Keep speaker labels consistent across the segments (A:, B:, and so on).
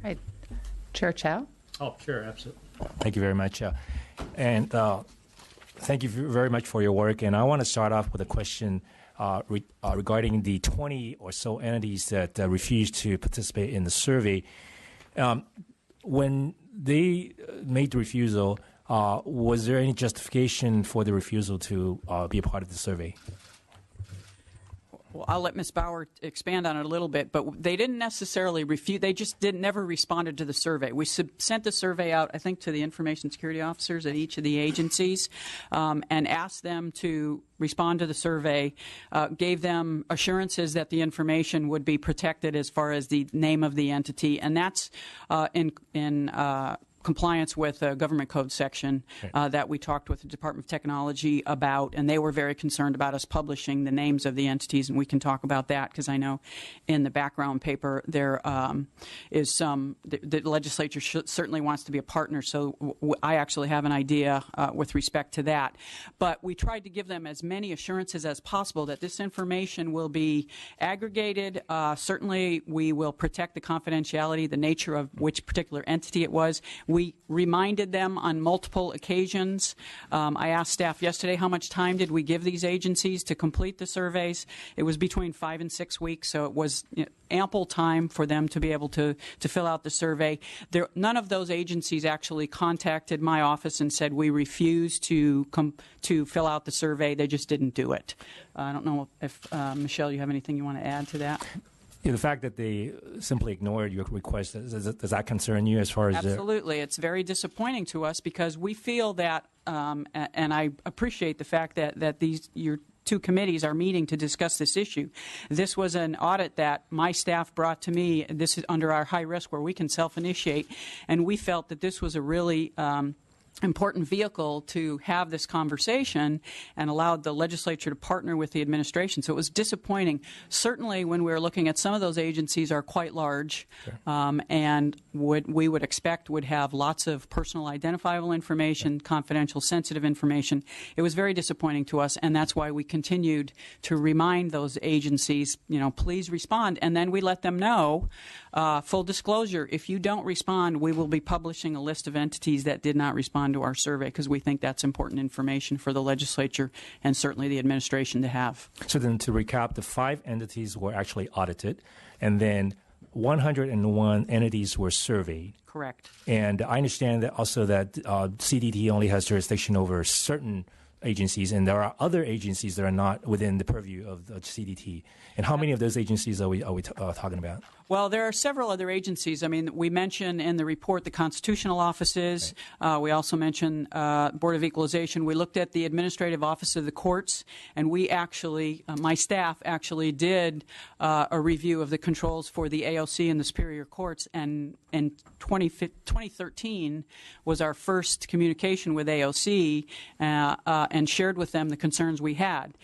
A: Right. Chair Chow?
B: Oh, sure, absolutely.
C: Thank you very much. And thank you very much for your work. And I want to start off with a question regarding the 20 or so entities that refused to participate in the survey. When they made the refusal, was there any justification for the refusal to be a part of the survey?
D: Well, I'll let Ms. Bauer expand on it a little bit, but they didn't necessarily refuse. They just never responded to the survey. We sent the survey out, I think, to the information security officers at each of the agencies and asked them to respond to the survey, gave them assurances that the information would be protected as far as the name of the entity, and that's in compliance with a government code section that we talked with the Department of Technology about, and they were very concerned about us publishing the names of the entities, and we can talk about that because I know in the background paper there is some, the legislature certainly wants to be a partner, so I actually have an idea with respect to that. But we tried to give them as many assurances as possible that this information will be aggregated. Certainly we will protect the confidentiality, the nature of which particular entity it was. We reminded them on multiple occasions. I asked staff yesterday how much time did we give these agencies to complete the surveys. It was between 5 and 6 weeks, so it was ample time for them to be able to fill out the survey. None of those agencies actually contacted my office and said we refuse to fill out the survey. They just didn't do it. I don't know if, Michelle, you have anything you want to add to that?
C: Yeah, the fact that they simply ignored your request, does that concern you as far as
D: Absolutely. It's very disappointing to us because we feel that, and I appreciate the fact that your two committees are meeting to discuss this issue. This was an audit that my staff brought to me. This is under our high risk where we can self-initiate, and we felt that this was a really important vehicle to have this conversation and allowed the legislature to partner with the administration. So it was disappointing. Certainly when we were looking at some of those agencies are quite large and we would expect would have lots of personal identifiable information, confidential, sensitive information. It was very disappointing to us, and that's why we continued to remind those agencies, please respond. And then we let them know, full disclosure, if you don't respond, we will be publishing a list of entities that did not respond to our survey because we think that's important information for the legislature and certainly the administration to have.
C: So then to recap, the 5 entities were actually audited, and then 101 entities were surveyed.
D: Correct.
C: And I understand that also that CDT only has jurisdiction over certain agencies, and there are other agencies that are not within the purview of the CDT. And how many of those agencies are we talking about?
D: Well, there are several other agencies. I mean, we mention in the report the constitutional offices. Right. We also mention Board of Equalization. We looked at the administrative office of the courts, and we actually, my staff actually did a review of the controls for the AOC and the Superior Courts, and in 2013 was our first communication with AOC and shared with them the concerns we had.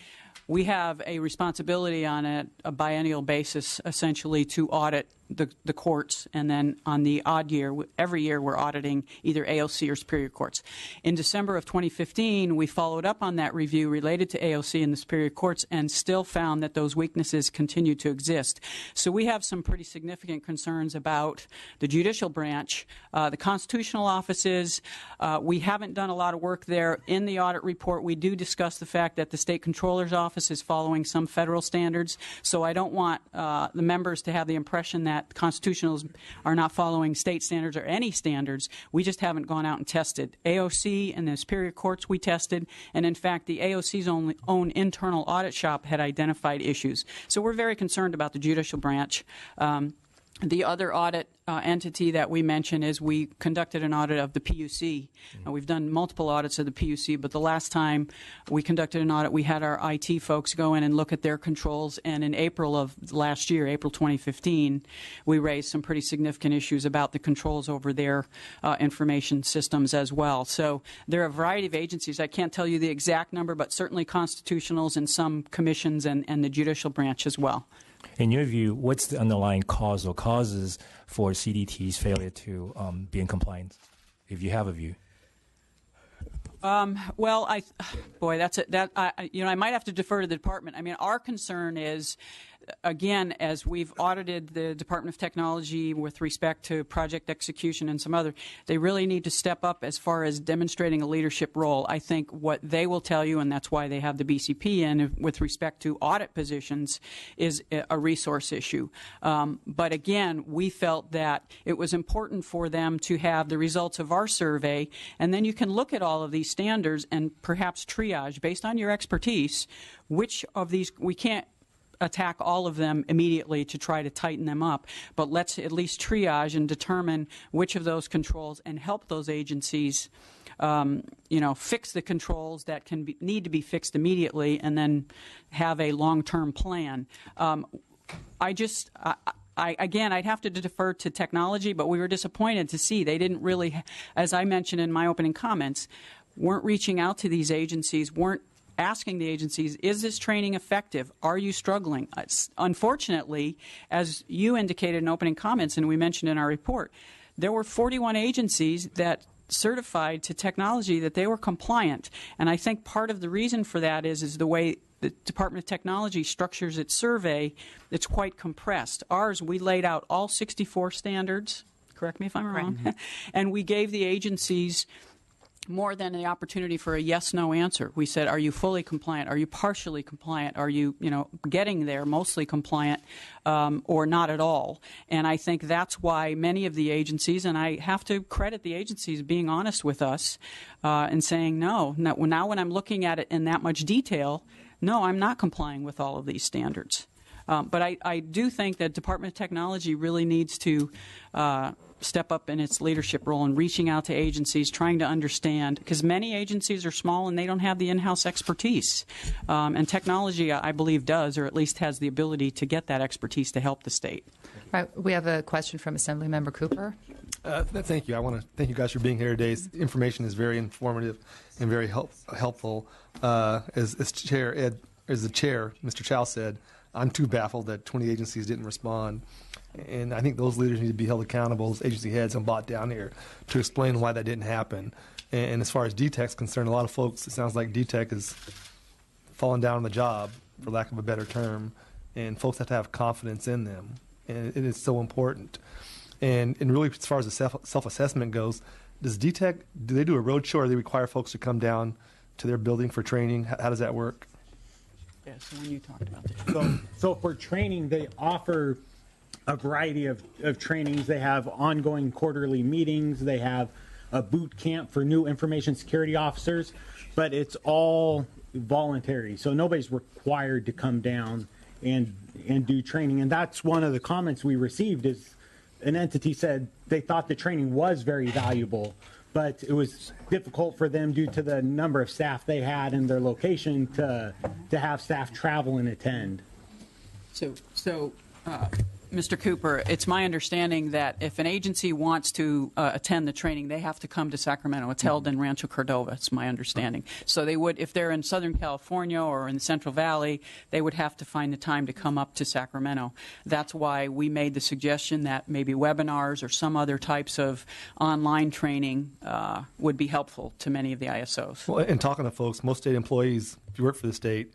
D: We have a responsibility on a biennial basis, essentially, to audit the courts, and then on the odd year, every year we're auditing either AOC or Superior Courts. In December of 2015, we followed up on that review related to AOC and the Superior Courts and still found that those weaknesses continue to exist. So we have some pretty significant concerns about the judicial branch. The constitutional offices, we haven't done a lot of work there. In the audit report, we do discuss the fact that the State Controller's Office is following some federal standards, so I don't want the members to have the impression that constitutionals are not following state standards or any standards. We just haven't gone out and tested. AOC and the Superior Courts we tested, and in fact the AOC's own internal audit shop had identified issues. So we're very concerned about the judicial branch. The other audit entity that we mentioned is we conducted an audit of the PUC. We've done multiple audits of the PUC, but the last time we conducted an audit, we had our IT folks go in and look at their controls, and in April of last year, April 2015, we raised some pretty significant issues about the controls over their information systems as well. So there are a variety of agencies. I can't tell you the exact number, but certainly constitutionals and some commissions and the judicial branch as well.
C: In your view, what's the underlying cause or causes for CDT's failure to be in compliance, if you have a view?
D: Well, I might have to defer to the department. I mean, our concern is again, as we've audited the Department of Technology with respect to project execution and some other, they really need to step up as far as demonstrating a leadership role. I think what they will tell you, and that's why they have the BCP in with respect to audit positions, is a resource issue. But again, we felt that it was important for them to have the results of our survey, and then you can look at all of these standards and perhaps triage, based on your expertise, which of these we can't attack all of them immediately to try to tighten them up, but let's at least triage and determine which of those controls and help those agencies fix the controls that need to be fixed immediately, and then have a long-term plan. Again, I'd have to defer to technology, but we were disappointed to see they didn't really, as I mentioned in my opening comments, weren't reaching out to these agencies, weren't asking the agencies, is this training effective? Are you struggling? Unfortunately, as you indicated in opening comments and we mentioned in our report, there were 41 agencies that certified to technology that they were compliant. And I think part of the reason for that is the way the Department of Technology structures its survey. It's quite compressed. Ours, we laid out all 64 standards, correct me if I'm wrong, and we gave the agencies more than the opportunity for a yes-no answer. We said, are you fully compliant? Are you partially compliant? Are you, getting there, mostly compliant, or not at all? And I think that's why many of the agencies, and I have to credit the agencies being honest with us and saying, no, now when I'm looking at it in that much detail, no, I'm not complying with all of these standards. But I do think that Department of Technology really needs to step up in its leadership role in reaching out to agencies, trying to understand, because many agencies are small and they don't have the in-house expertise. And technology, I believe, does, or at least has the ability to get that expertise to help the state.
A: All right, we have a question from Assemblymember Cooper.
B: Thank you. I want to thank you guys for being here today. This information is very informative and very helpful. As the chair, Mr. Chow said, I'm too baffled that 20 agencies didn't respond. And I think those leaders need to be held accountable as agency heads and brought down here to explain why that didn't happen. And as far as DTEC's concerned, a lot of folks, it sounds like DTEC is falling down on the job, for lack of a better term, and folks have to have confidence in them. And it is so important. And really, as far as the self-assessment goes, does DTEC, do they do a road show, or do they require folks to come down to their building for training? How does that work?
D: Yeah, so when you talked about this.
E: So for training, they offer a variety of trainings. They have ongoing quarterly meetings. They have a boot camp for new information security officers, but it's all voluntary. So nobody's required to come down and do training. And that's one of the comments we received is an entity said they thought the training was very valuable, but it was difficult for them due to the number of staff they had in their location to have staff travel and attend.
D: So Mr. Cooper, it's my understanding that if an agency wants to attend the training, they have to come to Sacramento. It's held in Rancho Cordova, it's my understanding. So they would, if they're in Southern California or in the Central Valley, they would have to find the time to come up to Sacramento. That's why we made the suggestion that maybe webinars or some other types of online training would be helpful to many of the ISOs.
B: Well, and talking to folks, most state employees, if you work for the state,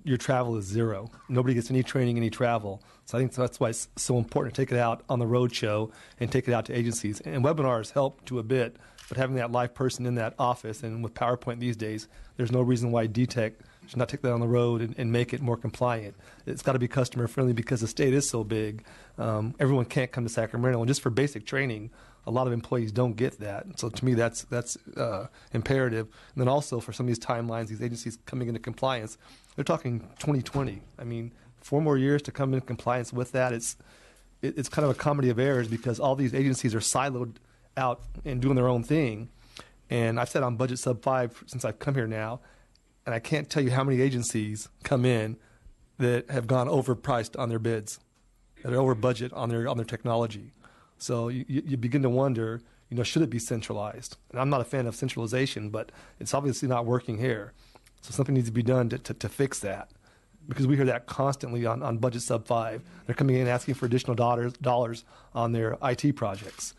B: your travel is zero. Nobody gets any training, any travel. So I think that's why it's so important to take it out on the road show and take it out to agencies. And webinars help to a bit, but having that live person in that office, and with PowerPoint these days, there's no reason why DTEC should not take that on the road and make it more compliant. It's got to be customer friendly because the state is so big. Everyone can't come to Sacramento, and just for basic training, a lot of employees don't get that. So to me, that's imperative. And then also for some of these timelines, these agencies coming into compliance, they're talking 2020. I mean, 4 more years to come into compliance with that. It's kind of a comedy of errors because all these agencies are siloed out and doing their own thing. And I've said on budget sub 5 since I've come here now, and I can't tell you how many agencies come in that have gone overpriced on their bids, that are over budget on their technology. So you begin to wonder, should it be centralized? And I'm not a fan of centralization, but it's obviously not working here. So something needs to be done to fix that, because we hear that constantly on budget sub 5. They're coming in asking for additional dollars on their IT projects.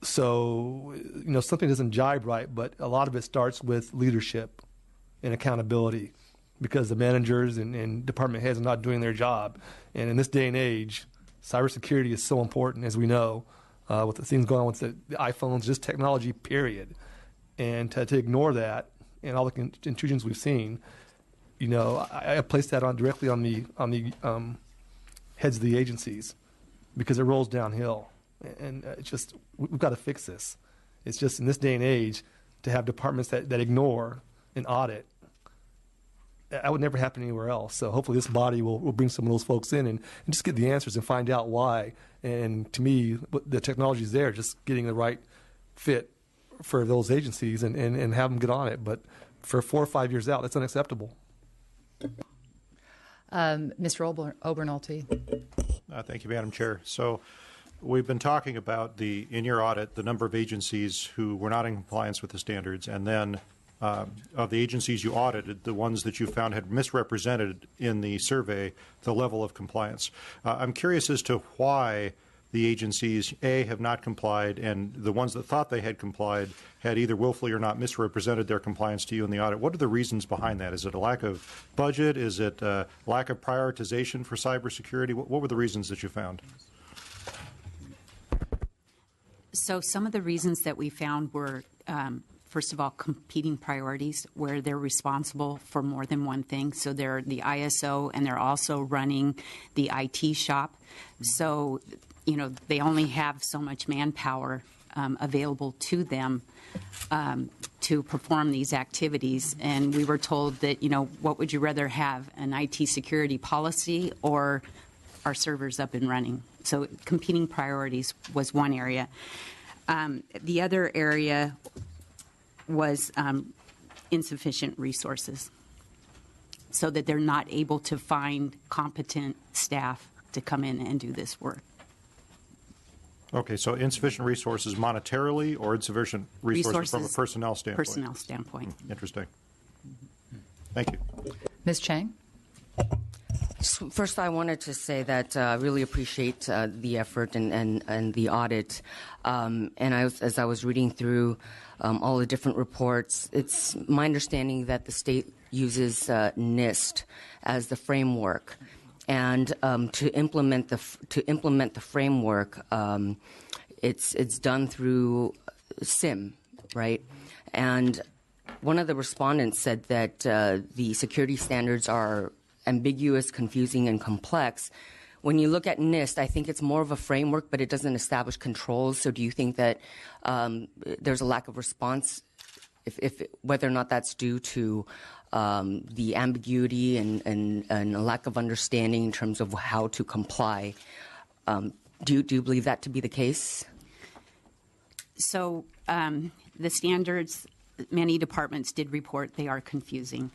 B: So, something doesn't jibe right, but a lot of it starts with leadership and accountability. because the managers and department heads are not doing their job. And in this day and age, cybersecurity is so important, as we know, with the things going on with the iPhones, just technology, period. And to ignore that and all the intrusions we've seen, I place that directly on the heads of the agencies, because it rolls downhill. And it's just, we've got to fix this. It's just in this day and age, to have departments that ignore an audit, that would never happen anywhere else. So hopefully this body will bring some of those folks in and just get the answers and find out why. And to me, the technology is there, just getting the right fit for those agencies and have them get on it. But for 4 or 5 years out, that's unacceptable.
A: Mr. Obernolte.
F: Thank you, Madam Chair. So we've been talking about in your audit, the number of agencies who were not in compliance with the standards, and then of the agencies you audited, the ones that you found had misrepresented in the survey the level of compliance. I'm curious as to why the agencies, A, have not complied, and the ones that thought they had complied had either willfully or not misrepresented their compliance to you in the audit. What are the reasons behind that? Is it a lack of budget? Is it a lack of prioritization for cybersecurity? What were the reasons that you found?
G: So some of the reasons that we found were, first of all, competing priorities, where they're responsible for more than one thing. So they're the ISO, and they're also running the IT shop. So, they only have so much manpower available to them to perform these activities. And we were told that, what would you rather have, an IT security policy or our servers up and running? So competing priorities was one area. The other area was insufficient resources, so that they're not able to find competent staff to come in and do this work.
F: Okay, so insufficient resources monetarily or insufficient resources from a personnel standpoint?
G: Personnel standpoint.
F: Interesting. Thank you.
A: Ms. Chang?
H: First, I wanted to say that I really appreciate the effort and the audit. As I was reading through all the different reports, it's my understanding that the state uses NIST as the framework, and to implement the framework, it's done through SIM, right? And one of the respondents said that the security standards are ambiguous, confusing, and complex. When you look at NIST, I think it's more of a framework, but it doesn't establish controls. So do you think that there's a lack of response, whether or not that's due to the ambiguity and a lack of understanding in terms of how to comply? Do you believe that to be the case?
G: So the standards, many departments did report they are confusing.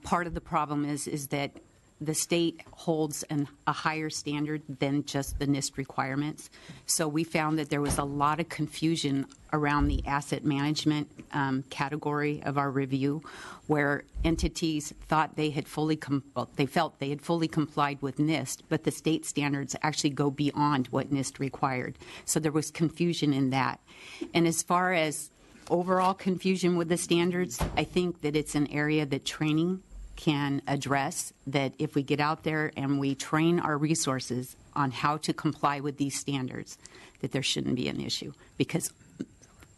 G: Part of the problem is that the state holds a higher standard than just the NIST requirements. So we found that there was a lot of confusion around the asset management category of our review, where entities thought they had they felt they had fully complied with NIST, but the state standards actually go beyond what NIST required. So there was confusion in that. And as far as overall confusion with the standards, I think that it's an area that training can address, that if we get out there and we train our resources on how to comply with these standards, that there shouldn't be an issue, because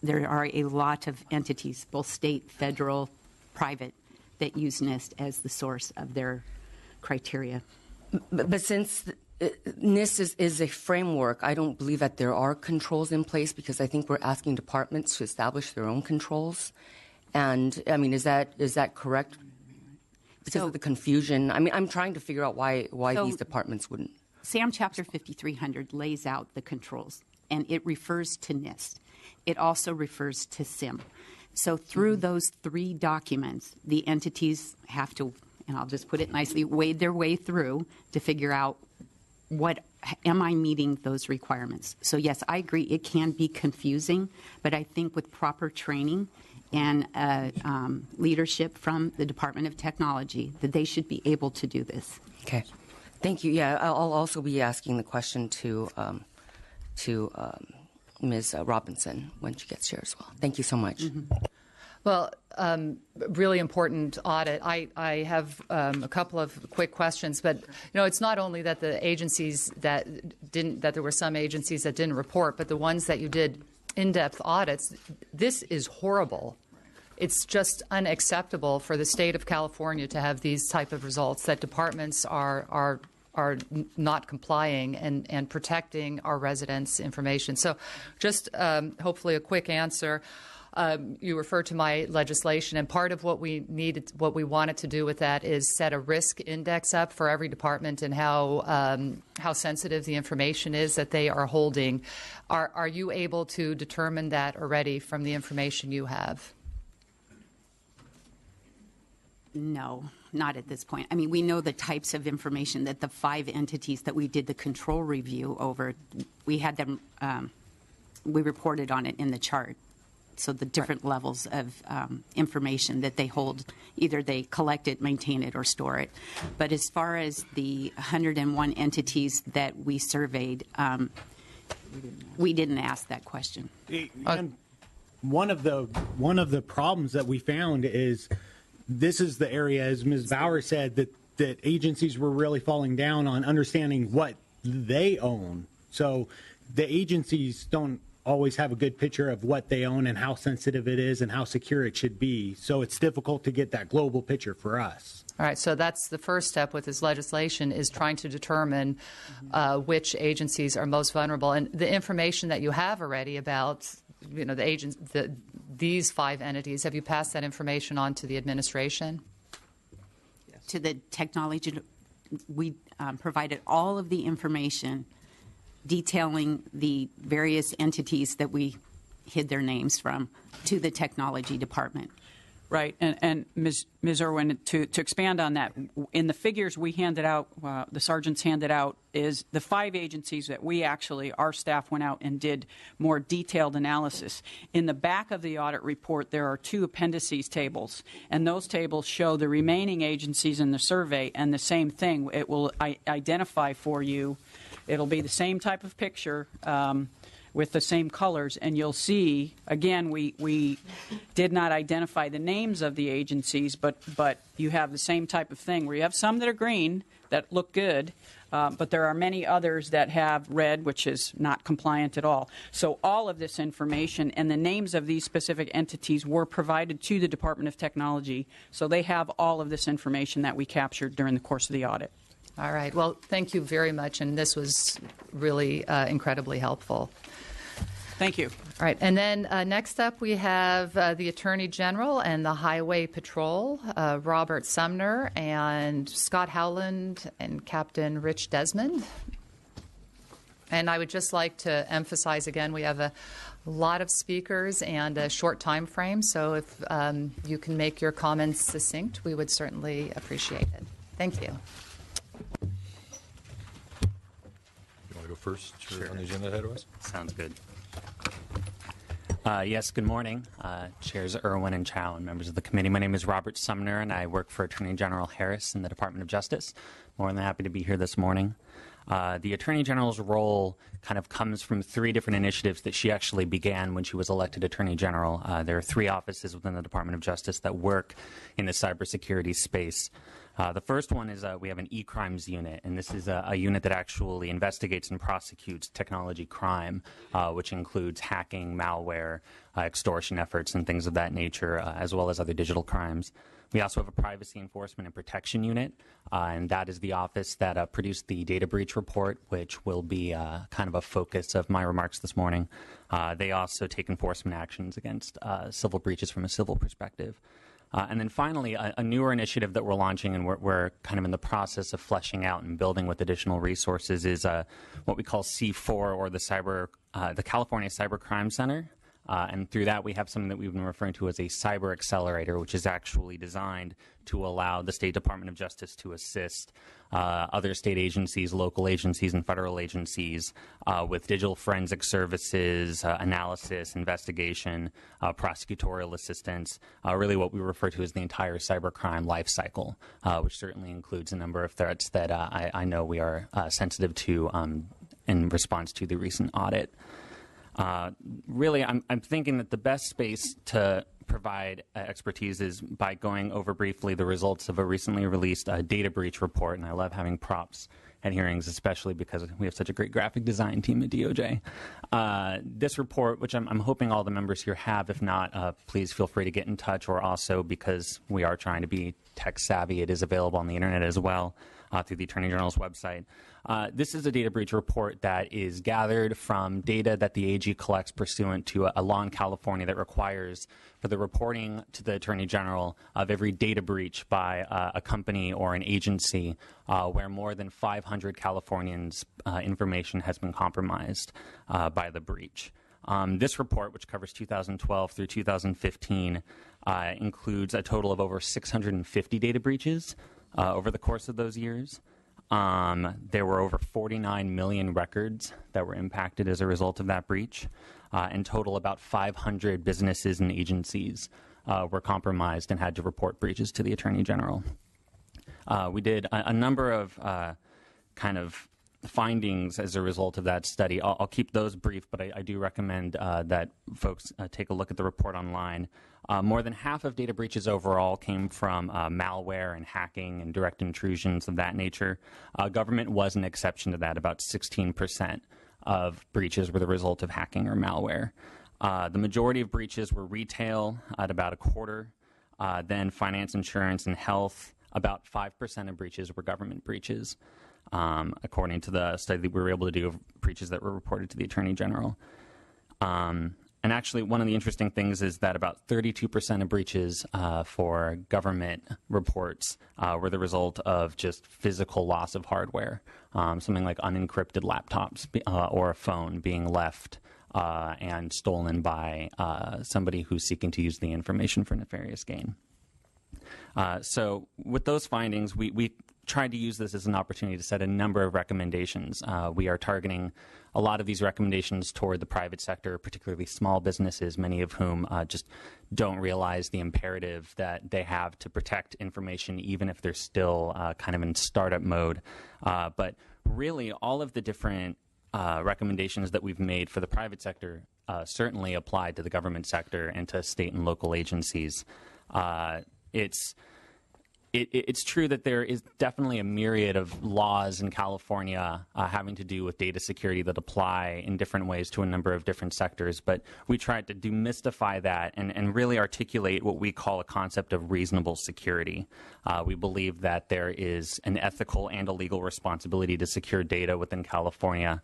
G: there are a lot of entities, both state, federal, private, that use NIST as the source of their criteria.
H: But since NIST is a framework, I don't believe that there are controls in place, because I think we're asking departments to establish their own controls. And, I mean, is that correct? Because of the confusion. I mean, I'm trying to figure out why these departments wouldn't.
G: SAM Chapter 5300 lays out the controls, and it refers to NIST. It also refers to SIM. So through those three documents, the entities have to, and I'll just put it nicely, wade their way through to figure out, am I meeting those requirements? So yes, I agree, it can be confusing, but I think with proper training and leadership from the Department of Technology, that they should be able to do this.
H: Okay, thank you. Yeah, I'll also be asking the question to Ms. Robinson when she gets here as well. Thank you so much.
A: Well, Well, really important audit. I have a couple of quick questions, but it's not only that the agencies that there were some agencies that didn't report, but the ones that you did in-depth audits. This is horrible. It's just unacceptable for the state of California to have these type of results, that departments are not complying and protecting our residents' information. So just hopefully a quick answer. You referred to my legislation, and part of what we wanted to do with that is set a risk index up for every department and how sensitive the information is that they are holding. Are you able to determine that already from the information you have?
G: No, not at this point. I mean, we know the types of information that the 5 entities that we did the control review over, we had them, we reported on it in the chart. So the different levels of information that they hold, either they collect it, maintain it, or store it. But as far as the 101 entities that we surveyed, we didn't ask that question.
E: And one of the problems that we found is this is the area, as Ms. Bauer said, that agencies were really falling down on understanding what they own. So the agencies don't always have a good picture of what they own and how sensitive it is and how secure it should be. So it's difficult to get that global picture for us.
A: All right, so that's the first step with this legislation, is trying to determine which agencies are most vulnerable. And the information that you have already about these 5 entities, have you passed that information on to the administration?
G: To the technology, we provided all of the information detailing the various entities that we hid their names from to the technology department.
D: Right, and Ms. Irwin, to expand on that, in the figures we handed out, the sergeants handed out, is the 5 agencies that we actually, our staff went out and did more detailed analysis. In the back of the audit report, there are 2 appendices tables, and those tables show the remaining agencies in the survey, and the same thing. It will identify for you. It'll be the same type of picture with the same colors, and you'll see, again, we did not identify the names of the agencies, but you have the same type of thing where you have some that are green that look good, but there are many others that have red, which is not compliant at all. So all of this information and the names of these specific entities were provided to the Department of Technology, so they have all of this information that we captured during the course of the audit.
A: All right. Well, thank you very much, and this was really incredibly helpful.
D: Thank you.
A: All right. And then next up, we have the Attorney General and the Highway Patrol, Robert Sumner and Scott Howland and Captain Rich Desmond. And I would just like to emphasize again, we have a lot of speakers and a short time frame, so if you can make your comments succinct, we would certainly appreciate it. Thank you.
I: You want to go first? Sure. On the agenda ahead of us?
J: Sounds good. Yes, good morning, Chairs Irwin and Chow and members of the committee. My name is Robert Sumner, and I work for Attorney General Harris in the Department of Justice. More than happy to be here this morning. The Attorney General's role kind of comes from 3 different initiatives that she actually began when she was elected Attorney General. There are 3 offices within the Department of Justice that work in the cybersecurity space. The first one is we have an e-crimes unit, and this is a unit that actually investigates and prosecutes technology crime, which includes hacking, malware, extortion efforts, and things of that nature, as well as other digital crimes. We also have a privacy enforcement and protection unit, and that is the office that produced the data breach report, which will be kind of a focus of my remarks this morning. They also take enforcement actions against civil breaches from a civil perspective. And then finally, a newer initiative that we're launching and we're kind of in the process of fleshing out and building with additional resources is what we call C4, or the California Cybercrime Center. And through that, we have something that we've been referring to as a cyber accelerator, which is actually designed to allow the State Department of Justice to assist other state agencies, local agencies, and federal agencies with digital forensic services, analysis, investigation, prosecutorial assistance, really what we refer to as the entire cybercrime life cycle, which certainly includes a number of threats that I know we are sensitive to in response to the recent audit. Really, I'm thinking that the best space provide expertise is by going over briefly the results of a recently released data breach report. And I love having props at hearings, especially because we have such a great graphic design team at DOJ. This report, which I'm hoping all the members here have, if not, please feel free to get in touch, or also because we are trying to be tech savvy, it is available on the internet as well through the Attorney General's website. This is a data breach report that is gathered from data that the AG collects pursuant to a law in California that requires for the reporting to the Attorney General of every data breach by a company or an agency where more than 500 Californians' information has been compromised by the breach. This report, which covers 2012 through 2015, includes a total of over 650 data breaches over the course of those years. There were over 49 million records that were impacted as a result of that breach. In total, about 500 businesses and agencies were compromised and had to report breaches to the Attorney General. We did a number of kind of findings as a result of that study. I'll keep those brief, but I do recommend that folks take a look at the report online. More than half of data breaches overall came from malware and hacking and direct intrusions of that nature. Government was an exception to that. About 16% of breaches were the result of hacking or malware. The majority of breaches were retail at about a quarter, then finance, insurance, and health. About 5% of breaches were government breaches, according to the study that we were able to do of breaches that were reported to the Attorney General. And actually, one of the interesting things is that about 32% of breaches for government reports were the result of just physical loss of hardware, something like unencrypted laptops or a phone being left and stolen by somebody who's seeking to use the information for nefarious gain. So with those findings, we tried to use this as an opportunity to set a number of recommendations. We are targeting a lot of these recommendations toward the private sector, particularly small businesses, many of whom just don't realize the imperative that they have to protect information, even if they're still kind of in startup mode. But really, all of the different recommendations that we've made for the private sector certainly apply to the government sector and to state and local agencies. It's true that there is definitely a myriad of laws in California having to do with data security that apply in different ways to a number of different sectors, but we tried to demystify that and really articulate what we call a concept of reasonable security. We believe that there is an ethical and a legal responsibility to secure data within California,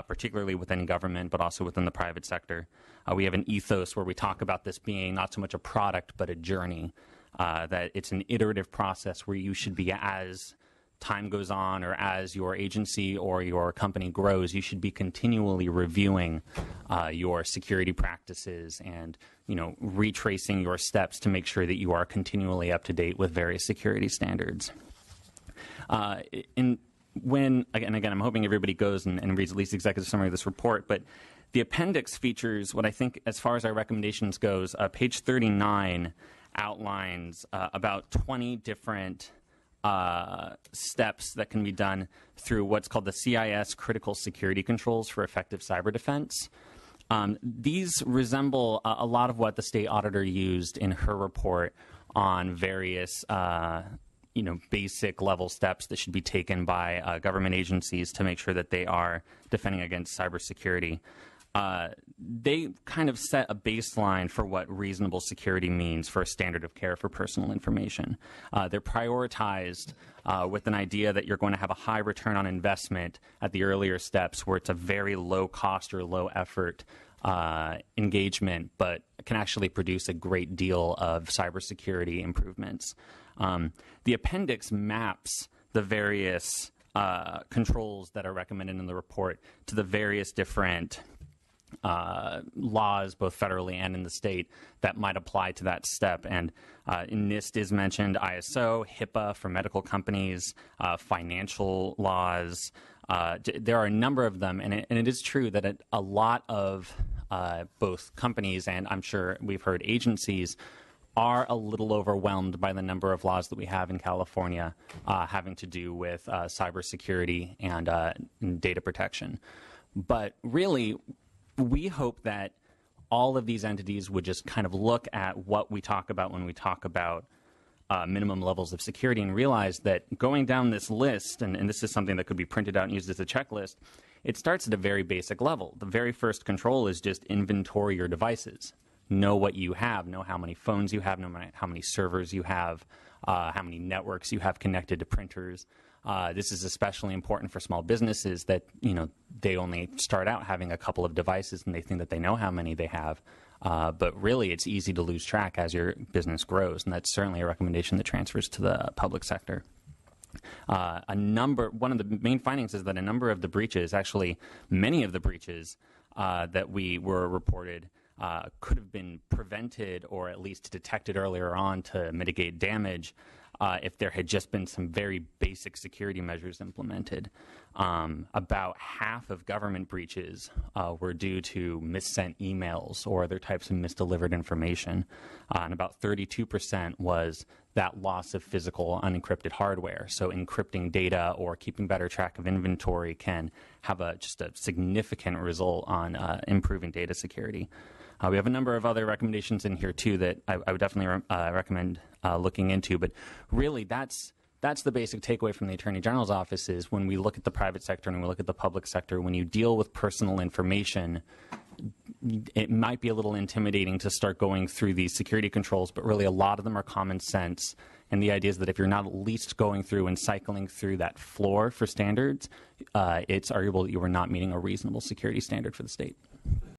J: particularly within government, but also within the private sector. We have an ethos where we talk about this being not so much a product, but a journey. That it's an iterative process where you should be, as time goes on or as your agency or your company grows, you should be continually reviewing your security practices and, retracing your steps to make sure that you are continually up to date with various security standards. Again, I'm hoping everybody goes and reads at least the executive summary of this report, but the appendix features what I think, as far as our recommendations goes, page 39 outlines about 20 different steps that can be done through what's called the CIS critical security controls for effective cyber defense. These resemble a lot of what the state auditor used in her report on various basic level steps that should be taken by government agencies to make sure that they are defending against cybersecurity. They kind of set a baseline for what reasonable security means for a standard of care for personal information. They're prioritized with an idea that you're going to have a high return on investment at the earlier steps, where it's a very low cost or low effort engagement, but can actually produce a great deal of cybersecurity improvements. The appendix maps the various controls that are recommended in the report to the various different laws, both federally and in the state, that might apply to that step. And NIST is mentioned, ISO, HIPAA for medical companies, financial laws. There are a number of them, and it is true that a lot of both companies and I'm sure we've heard agencies are a little overwhelmed by the number of laws that we have in California having to do with cybersecurity and data protection. But really, we hope that all of these entities would just kind of look at what we talk about when we talk about minimum levels of security and realize that going down this list, and this is something that could be printed out and used as a checklist, it starts at a very basic level. The very first control is just inventory your devices. Know what you have, know how many phones you have, know how many servers you have, how many networks you have connected to printers. This is especially important for small businesses that, they only start out having a couple of devices and they think that they know how many they have. But really, it's easy to lose track as your business grows, and that's certainly a recommendation that transfers to the public sector. One of the main findings is that a number of the breaches, actually many of the breaches that were reported, could have been prevented or at least detected earlier on to mitigate damage if there had just been some very basic security measures implemented. About half of government breaches were due to missent emails or other types of misdelivered information, and about 32% was that loss of physical unencrypted hardware. So encrypting data or keeping better track of inventory can have just a significant result on improving data security. We have a number of other recommendations in here, too, that I would definitely recommend looking into. But really, that's the basic takeaway from the Attorney General's office is when we look at the private sector and we look at the public sector, when you deal with personal information, it might be a little intimidating to start going through these security controls, but really a lot of them are common sense. And the idea is that if you're not at least going through and cycling through that floor for standards, it's arguable that you are not meeting a reasonable security standard for the state.